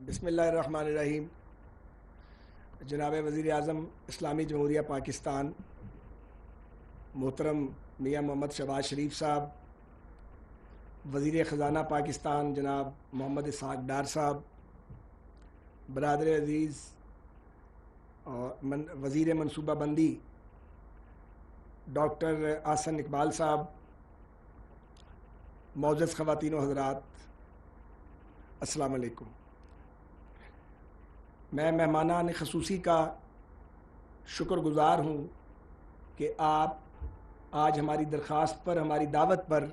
بسم اللہ الرحمن الرحیم. جناب وزیر اعظم اسلامی جمہوریہ پاکستان محترم میاں محمد شہباز شریف صاحب، وزیر خزانہ پاکستان جناب محمد اسحاق ڈار صاحب، برادر عزیز اور وزیر منصوبہ بندی ڈاکٹر احسن اقبال صاحب، معزز خواتین و حضرات، السلام علیکم. میں مہمانان خصوصی کا شکر گزار ہوں کہ آپ آج ہماری درخواست پر، ہماری دعوت پر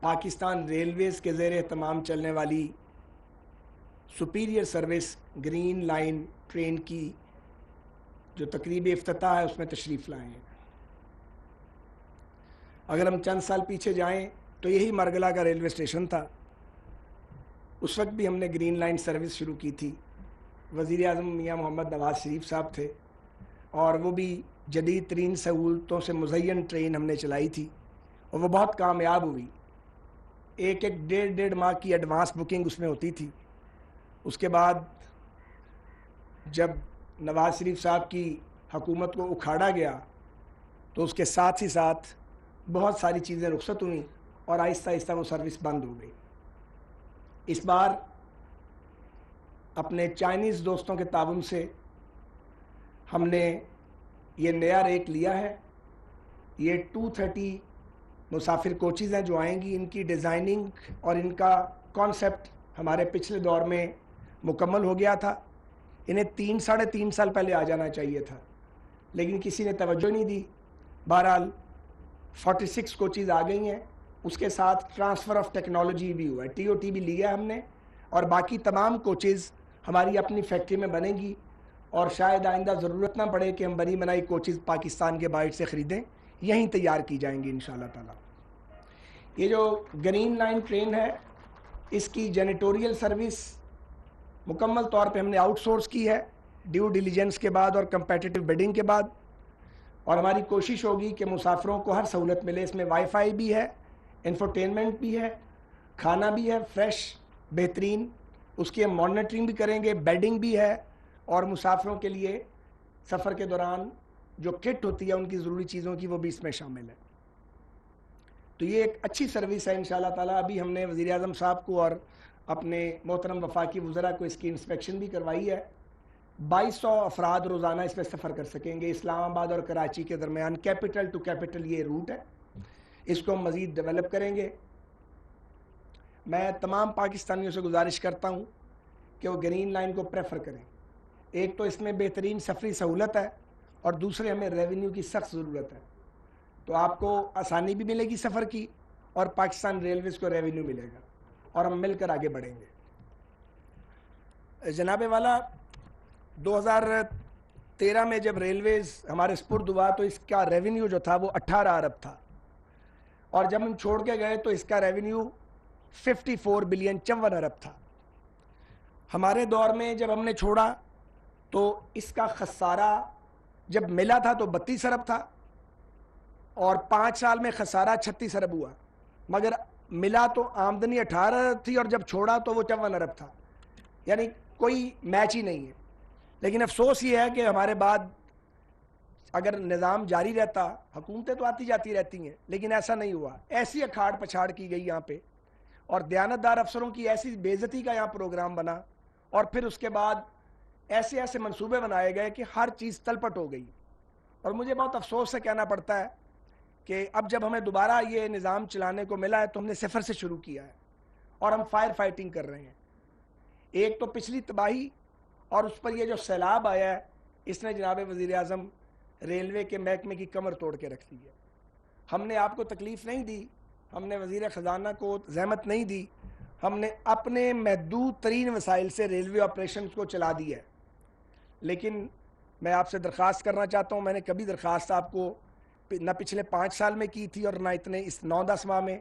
پاکستان ریلویز کے زیر اہتمام چلنے والی superior service green line train کی جو تقریب افتتاح ہے اس میں تشریف لائے ہیں. اگر ہم چند سال پیچھے جائیں تو یہی مرگلہ کا ریلوے اسٹیشن تھا. اس وقت بھی ہم نے گرین لائن سروس شروع کی تھی. وزیر اعظم میاں محمد نواز شریف صاحب تھے اور وہ بھی جدید ترین سہولتوں سے مزین ٹرین ہم نے چلائی تھی اور وہ بہت کامیاب ہوئی. ایک ڈیڑھ ماہ کی ایڈوانس بکنگ اس میں ہوتی تھی. اس کے بعد جب نواز شریف صاحب کی حکومت کو اکھاڑا گیا تو اس کے ساتھ ہی ساتھ بہت ساری چیزیں رخصت ہوئیں اور آہستہ آہستہ وہ سروس بند ہو گئی. اس بار اپنے چائنیز دوستوں کے تعاون سے ہم نے یہ نیا ریک لیا ہے. یہ 230 مسافر کوچز ہیں جو آئیں گی. ان کی ڈیزائننگ اور ان کا کانسیپٹ ہمارے پچھلے دور میں مکمل ہو گیا تھا. انہیں 3-3.5 سال پہلے آ جانا چاہیے تھا لیکن کسی نے توجہ نہیں دی. بہرحال 46 کوچز آ گئی ہیں. اس کے ساتھ ٹرانسفر آف ٹیکنالوجی بھی ہوا ہے. TOT بھی لیا ہم نے اور باقی تمام کوچز ہماری اپنی فیکٹری میں بنے گی اور شاید آئندہ ضرورت نہ پڑے کہ ہم بنی بنائی کوچز پاکستان کے باہر سے خریدیں، یہیں تیار کی جائیں گی انشاءاللہ تعالی. یہ جو گرین لائن ٹرین ہے اس کی جینیٹوریل سروس مکمل طور پہ ہم نے آؤٹ سورس کی ہے ڈیو ڈیلیجنس کے بعد اور کمپیٹیٹو بیڈنگ کے بعد. اور ہماری کوشش ہوگی کہ مسافروں کو ہر سہولت ملے. اس میں وائی فائی بھی ہے، انفوٹینمنٹ بھی ہے، کھانا بھی ہے فریش بہترین. اس کی ہم مانیٹرنگ بھی کریں گے، بیڈنگ بھی ہے اور مسافروں کے لیے سفر کے دوران جو کٹ ہوتی ہے ان کی ضروری چیزوں کی وہ بھی اس میں شامل ہے. تو یہ ایک اچھی سروس ہے انشاءاللہ تعالی. ابھی ہم نے وزیر اعظم صاحب کو اور اپنے محترم وفاقی وزراء کو اس کی انسپیکشن بھی کروائی ہے. 2200 افراد روزانہ اس میں سفر کر سکیں گے. اسلام آباد اور کراچی کے درمیان کیپٹل ٹو کیپٹل یہ روٹ ہے. اس کو ہم مزید ڈیولپ کریں گے. میں تمام پاکستانیوں سے گزارش کرتا ہوں کہ وہ گرین لائن کو پریفر کریں. ایک تو اس میں بہترین سفری سہولت ہے اور دوسرے ہمیں ریونیو کی سخت ضرورت ہے. تو آپ کو آسانی بھی ملے گی سفر کی اور پاکستان ریلویز کو ریونیو ملے گا اور ہم مل کر آگے بڑھیں گے. جناب والا 2013 میں جب ریلویز ہمارے سپرد ہوا تو اس کا ریونیو جو تھا وہ 18 ارب تھا اور جب ہم چھوڑ کے گئے تو اس کا ریونیو 54 بلین 54 ارب تھا. ہمارے دور میں جب ہم نے چھوڑا تو اس کا خسارہ جب ملا تھا تو 32 ارب تھا اور 5 سال میں خسارہ 36 ارب ہوا. مگر ملا تو آمدنی 18 ارب تھی اور جب چھوڑا تو وہ 54 ارب تھا. یعنی کوئی میچ ہی نہیں ہے. لیکن افسوس یہ ہے کہ ہمارے بعد اگر نظام جاری رہتا، حکومتیں تو آتی جاتی رہتی ہیں لیکن ایسا نہیں ہوا. ایسی اکھاڑ پچھاڑ کی گئی یہاں پہ اور دیانتدار افسروں کی ایسی بے عزتی کا یہاں پروگرام بنا اور پھر اس کے بعد ایسے ایسے منصوبے بنائے گئے کہ ہر چیز تلپٹ ہو گئی. اور مجھے بہت افسوس سے کہنا پڑتا ہے کہ اب جب ہمیں دوبارہ یہ نظام چلانے کو ملا ہے تو ہم نے صفر سے شروع کیا ہے اور ہم فائر فائٹنگ کر رہے ہیں. ایک تو پچھلی تباہی اور اس پر یہ جو سیلاب آیا ہے اس نے جناب وزیر اعظم ریلوے کے محکمے کی کمر توڑ کے رکھ دی ہے. ہم نے آپ کو تکلیف نہیں دی، ہم نے وزیر خزانہ کو زحمت نہیں دی، ہم نے اپنے محدود ترین وسائل سے ریلوے آپریشنز کو چلا دیا ہے. لیکن میں آپ سے درخواست کرنا چاہتا ہوں، میں نے کبھی درخواست آپ کو نہ پچھلے 5 سال میں کی تھی اور نہ اتنے اس 9-10 ماہ میں،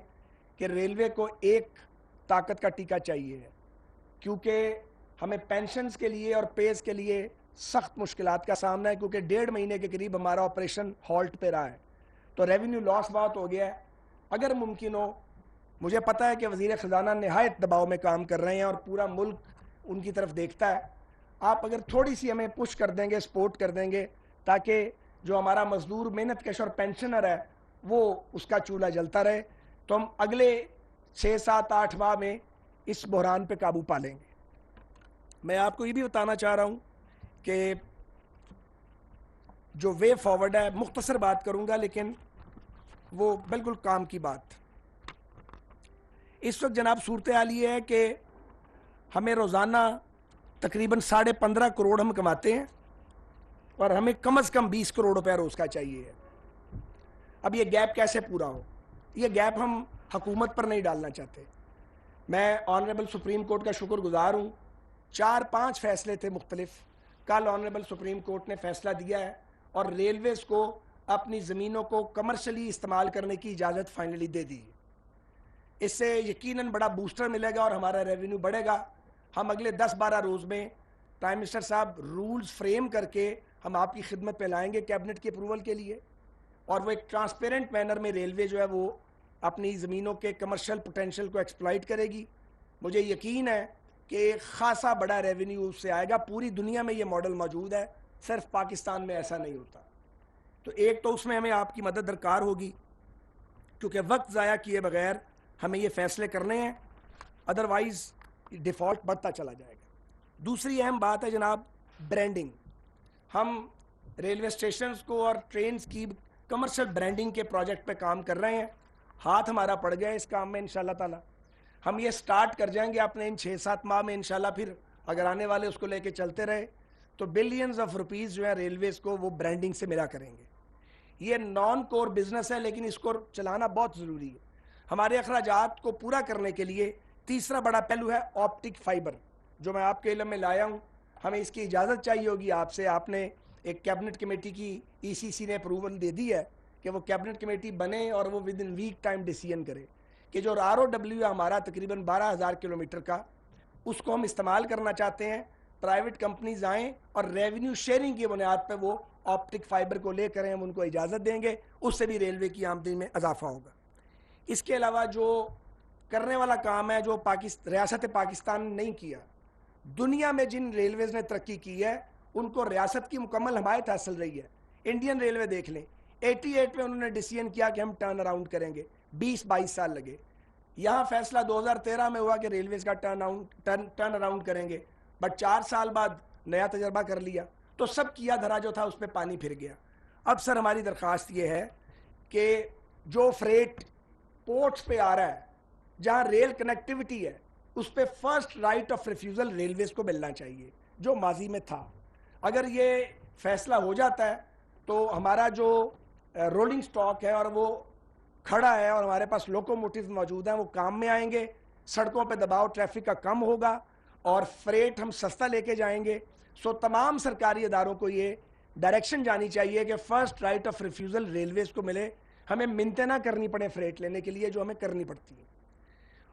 کہ ریلوے کو ایک طاقت کا ٹیکہ چاہیے ہے کیونکہ ہمیں پینشنز کے لیے اور پیز کے لیے سخت مشکلات کا سامنا ہے کیونکہ 1.5 مہینے کے قریب ہمارا آپریشن ہالٹ پہ رہا ہے. تو ریونیو لاس بہت ہو گیا ہے. اگر ممکن ہو مجھے پتہ ہے کہ وزیر خزانہ نہایت دباؤ میں کام کر رہے ہیں اور پورا ملک ان کی طرف دیکھتا ہے. آپ اگر تھوڑی سی ہمیں پش کر دیں گے, سپورٹ کر دیں گے, تاکہ جو ہمارا مزدور, محنت کش اور پینشنر ہے وہ اس کا چولہا جلتا رہے, تو ہم اگلے 6, 7, 8 ماہ میں اس بحران پہ قابو پا لیں گے. میں آپ کو یہ بھی بتانا چاہ رہا ہوں کہ جو وے فارورڈ ہے, مختصر بات کروں گا لیکن وہ بالکل کام کی بات. اس وقت جناب صورتحال یہ ہے کہ ہمیں روزانہ تقریباً 15.5 کروڑ ہم کماتے ہیں اور ہمیں کم از کم 20 کروڑ روپے روز کا چاہیے. اب یہ گیپ کیسے پورا ہو؟ یہ گیپ ہم حکومت پر نہیں ڈالنا چاہتے. میں آنریبل سپریم کورٹ کا شکر گزار ہوں, 4-5 فیصلے تھے مختلف. کل آنریبل سپریم کورٹ نے فیصلہ دیا ہے اور ریلویز کو اپنی زمینوں کو کمرشلی استعمال کرنے کی اجازت فائنلی دے دی. اس سے یقیناً بڑا بوسٹر ملے گا اور ہمارا ریونیو بڑھے گا. ہم اگلے 10-12 روز میں پرائم منسٹر صاحب رولز فریم کر کے ہم آپ کی خدمت پہ لائیں گے کیبنٹ کی اپروول کے لیے, اور وہ ایک ٹرانسپیرنٹ مینر میں ریلوے جو ہے وہ اپنی زمینوں کے کمرشل پوٹینشل کو ایکسپلائٹ کرے گی. مجھے یقین ہے کہ خاصا بڑا ریونیو اس سے آئے گا. پوری دنیا میں یہ ماڈل موجود ہے, صرف پاکستان میں ایسا نہیں ہوتا. تو ایک تو اس میں ہمیں آپ کی مدد درکار ہوگی, کیونکہ وقت ضائع کیے بغیر ہمیں یہ فیصلے کرنے ہیں, ادروائز ڈیفالٹ بڑھتا چلا جائے گا. دوسری اہم بات ہے جناب برانڈنگ. ہم ریلوے اسٹیشنز کو اور ٹرینز کی کمرشل برانڈنگ کے پروجیکٹ پہ کام کر رہے ہیں. ہاتھ ہمارا پڑ گیا اس کام میں انشاءاللہ تعالی. ہم یہ سٹارٹ کر جائیں گے اپنے ان 6-7 ماہ میں انشاءاللہ. پھر اگر آنے والے اس کو لے کے چلتے رہے تو بلینز آف روپیز جو ہے ریلویز کو وہ برانڈنگ سے ملا کریں گے. یہ نان کور بزنس ہے لیکن اس کو چلانا بہت ضروری ہے. ہمارے اخراجات کو پورا کرنے کے لیے تیسرا بڑا پہلو ہے آپٹک فائبر, جو میں آپ کے علم میں لایا ہوں. ہمیں اس کی اجازت چاہیے ہوگی آپ سے. آپ نے ایک کیبنٹ کمیٹی کی ECC نے اپروول دے دی ہے کہ وہ کیبنٹ کمیٹی بنے اور وہ within week time decision کرے کہ جو ROW ہے ہمارا تقریباً 12,000 کلومیٹر کا, اس کو ہم استعمال کرنا چاہتے ہیں. پرائیویٹ کمپنیز آئیں اور ریونیو شیئرنگ کی بنیاد پہ وہ آپٹک فائبر کو لے کریں, ہم ان کو اجازت دیں گے. اس سے بھی ریلوے کی آمدنی میں اضافہ ہوگا. اس کے علاوہ جو کرنے والا کام ہے جو ریاست پاکستان نے نہیں کیا, دنیا میں جن ریلویز نے ترقی کی ہے ان کو ریاست کی مکمل حمایت حاصل رہی ہے. انڈین ریلوے دیکھ لیں, 88 میں انہوں نے ڈیسیژن کیا کہ ہم ٹرن اراؤنڈ کریں گے, 20-22 سال لگے. یہاں فیصلہ 2013 میں ہوا کہ ریلویز کا ٹرن اراؤنڈ کریں گے, بٹ 4 سال بعد نیا تجربہ کر لیا تو سب کیا دھرا جو تھا اس پہ پانی پھر گیا. اب سر ہماری درخواست یہ ہے کہ جو فریٹ پورٹس پہ آ رہا ہے, جہاں ریل کنیکٹیوٹی ہے, اس پہ first right of refusal railways کو ملنا چاہیے جو ماضی میں تھا. اگر یہ فیصلہ ہو جاتا ہے تو ہمارا جو رولنگ سٹاک ہے اور وہ کھڑا ہے اور ہمارے پاس لوکوموٹیوز موجود ہیں وہ کام میں آئیں گے, سڑکوں پہ دباؤ ٹریفک کا کم ہوگا اور فریٹ ہم سستا لے کے جائیں گے. سو تمام سرکاری اداروں کو یہ ڈائریکشن جانی چاہیے کہ first right of refusal railways کو ملے, ہمیں منتیں نہ کرنی پڑے فریٹ لینے کے لیے جو ہمیں کرنی پڑتی ہے.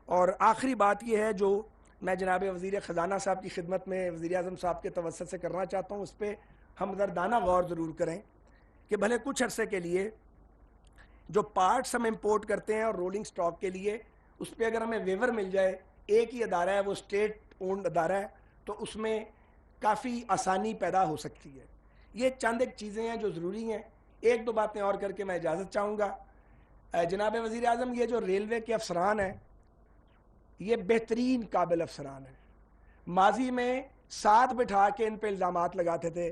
اور آخری بات یہ ہے جو میں جناب وزیر خزانہ صاحب کی خدمت میں وزیر اعظم صاحب کے توسط سے کرنا چاہتا ہوں, اس پہ ہم دردانہ غور ضرور کریں کہ بھلے کچھ عرصے کے لیے جو پارٹس ہم امپورٹ کرتے ہیں اور رولنگ سٹاک کے لیے اس پہ اگر ہمیں ویور مل جائے, ایک ہی ادارہ ہے وہ اسٹیٹ اونڈ ادارہ ہے, تو اس میں کافی آسانی پیدا ہو سکتی ہے. یہ چند ایک چیزیں ہیں جو ضروری ہیں. ایک دو باتیں اور کر کے میں اجازت چاہوں گا. جناب وزیر اعظم, یہ جو ریلوے کے افسران ہیں یہ بہترین قابل افسران ہیں. ماضی میں ساتھ بٹھا کے ان پہ الزامات لگاتے تھے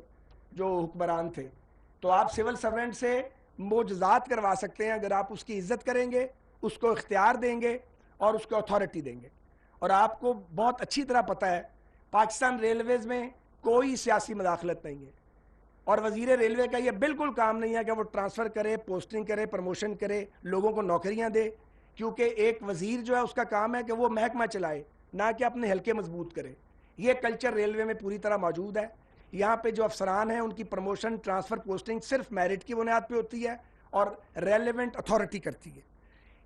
جو حکمران تھے, تو آپ سول سرونٹ سے معجزات کروا سکتے ہیں اگر آپ اس کی عزت کریں گے, اس کو اختیار دیں گے اور اس کو اتھارٹی دیں گے. اور آپ کو بہت اچھی طرح پتہ ہے پاکستان ریلویز میں کوئی سیاسی مداخلت نہیں ہے, اور وزیر ریلوے کا یہ بالکل کام نہیں ہے کہ وہ ٹرانسفر کرے, پوسٹنگ کرے, پروموشن کرے, لوگوں کو نوکریاں دے, کیونکہ ایک وزیر جو ہے اس کا کام ہے کہ وہ محکمہ چلائے, نہ کہ اپنے حلقے مضبوط کرے. یہ کلچر ریلوے میں پوری طرح موجود ہے. یہاں پہ جو افسران ہیں ان کی پروموشن, ٹرانسفر, پوسٹنگ صرف میرٹ کی بنیاد پہ ہوتی ہے اور ریلیونٹ اتھارٹی کرتی ہے.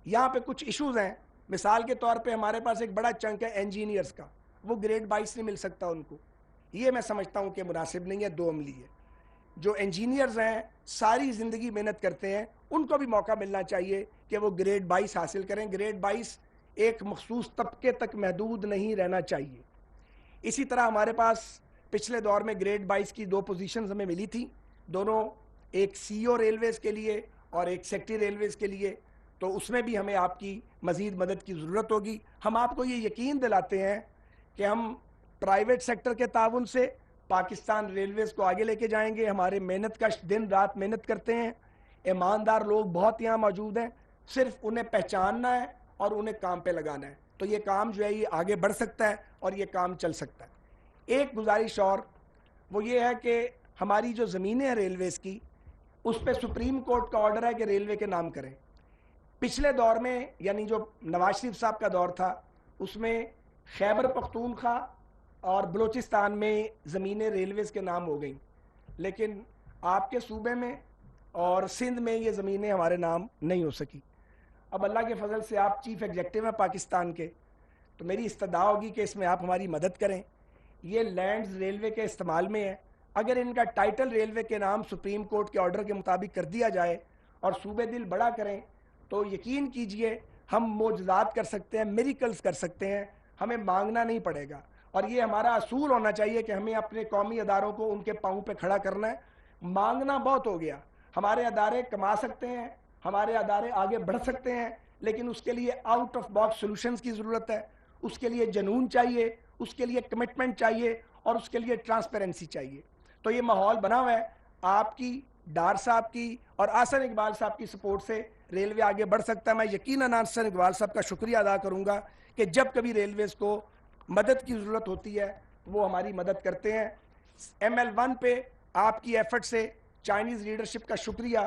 یہاں پہ کچھ ایشوز ہیں, مثال کے طور پہ ہمارے پاس ایک بڑا چنک ہے انجینئرز کا, وہ گریڈ 22 نہیں مل سکتا ان کو. یہ میں سمجھتا ہوں کہ مناسب نہیں ہے, دو عملی ہے. جو انجینئرز ہیں ساری زندگی محنت کرتے ہیں, ان کو بھی موقع ملنا چاہیے کہ وہ گریڈ 22 حاصل کریں. گریڈ 22 ایک مخصوص طبقے تک محدود نہیں رہنا چاہیے. اسی طرح ہمارے پاس پچھلے دور میں گریڈ 22 کی 2 پوزیشنز ہمیں ملی تھی, دونوں ایک سی او ریلویز کے لیے اور ایک سیکٹری ریلویز کے لیے, تو اس میں بھی ہمیں آپ کی مزید مدد کی ضرورت ہوگی. ہم آپ کو یہ یقین دلاتے ہیں کہ ہم پرائیویٹ سیکٹر کے تعاون سے پاکستان ریلویز کو آگے لے کے جائیں گے. ہمارے محنت کا دن رات محنت کرتے ہیں, ایماندار لوگ بہت یہاں موجود ہیں, صرف انہیں پہچاننا ہے اور انہیں کام پہ لگانا ہے, تو یہ کام جو ہے یہ آگے بڑھ سکتا ہے اور یہ کام چل سکتا ہے. ایک گزارش اور وہ یہ ہے کہ ہماری جو زمینیں ہیں ریلویز کی, اس پہ سپریم کورٹ کا آرڈر ہے کہ ریلوے کے نام کریں. پچھلے دور میں یعنی جو نواز شریف صاحب کا دور تھا, اس میں خیبر پختونخوا اور بلوچستان میں زمینیں ریلویز کے نام ہو گئیں, لیکن آپ کے صوبے میں اور سندھ میں یہ زمینیں ہمارے نام نہیں ہو سکی. اب اللہ کے فضل سے آپ چیف ایگزیکٹو ہیں پاکستان کے, تو میری استدعا ہوگی کہ اس میں آپ ہماری مدد کریں. یہ لینڈز ریلوے کے استعمال میں ہیں, اگر ان کا ٹائٹل ریلوے کے نام سپریم کورٹ کے آرڈر کے مطابق کر دیا جائے اور صوبے دل بڑا کریں, تو یقین کیجئے ہم معجزات کر سکتے ہیں, میریکلز کر سکتے ہیں, ہمیں مانگنا نہیں پڑے گا. اور یہ ہمارا اصول ہونا چاہیے کہ ہمیں اپنے قومی اداروں کو ان کے پاؤں پہ کھڑا کرنا ہے. مانگنا بہت ہو گیا. ہمارے ادارے کما سکتے ہیں, ہمارے ادارے آگے بڑھ سکتے ہیں, لیکن اس کے لیے آؤٹ آف باکس سولوشنز کی ضرورت ہے, اس کے لیے جنون چاہیے, اس کے لیے کمٹمنٹ چاہیے, اور اس کے لیے ٹرانسپیرنسی چاہیے. تو یہ ماحول بنا ہوا ہے. آپ کی, ڈار صاحب کی اور احسن اقبال صاحب کی سپورٹ سے ریلوے آگے بڑھ سکتا ہے. میں یقیناً احسن اقبال صاحب کا شکریہ ادا کروں گا کہ جب کبھی ریلویز کو مدد کی ضرورت ہوتی ہے وہ ہماری مدد کرتے ہیں. ML1 پہ آپ کی ایفرٹ سے چائنیز لیڈرشپ کا شکریہ,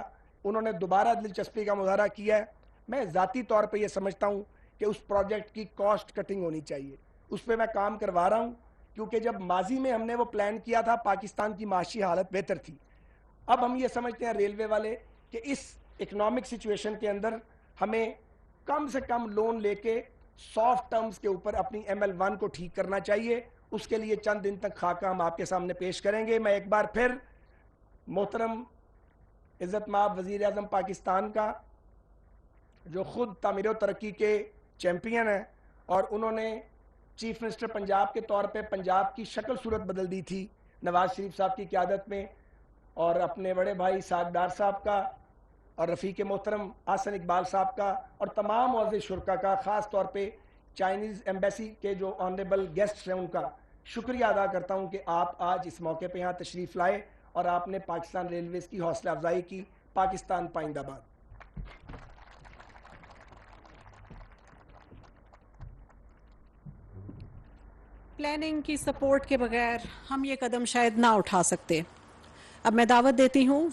انہوں نے دوبارہ دلچسپی کا مظاہرہ کیا ہے. میں ذاتی طور پہ یہ سمجھتا ہوں کہ اس پروجیکٹ کی کاسٹ کٹنگ ہونی چاہیے, اس پہ میں کام کروا رہا ہوں, کیونکہ جب ماضی میں ہم نے وہ پلان کیا تھا پاکستان کی معاشی حالت بہتر تھی. اب ہم یہ سمجھتے ہیں ریلوے والے کہ اس اکنامک سچویشن کے اندر ہمیں کم سے کم لون لے کے سافٹ ٹرمز کے اوپر اپنی ML1 کو ٹھیک کرنا چاہیے. اس کے لیے چند دن تک خاکہ ہم آپ کے سامنے پیش کریں گے. میں ایک بار پھر محترم عزت مآب وزیر اعظم پاکستان کا, جو خود تعمیر و ترقی کے چیمپئن ہیں اور انہوں نے چیف منسٹر پنجاب کے طور پہ پنجاب کی شکل صورت بدل دی تھی نواز شریف صاحب کی قیادت میں, اور اپنے بڑے بھائی سعد ڈار صاحب کا اور رفیق محترم احسن اقبال صاحب کا اور تمام معزز شرکا کا, خاص طور پہ چائنیز ایمبیسی کے جو آنریبل گیسٹس ہیں ان کا شکریہ ادا کرتا ہوں کہ آپ آج اس موقع پہ یہاں تشریف لائے اور آپ نے پاکستان ریلویز کی حوصلہ افزائی کی. پاکستان پائندہ باد. پلاننگ کی سپورٹ کے بغیر ہم یہ قدم شاید نہ اٹھا سکتے. اب میں دعوت دیتی ہوں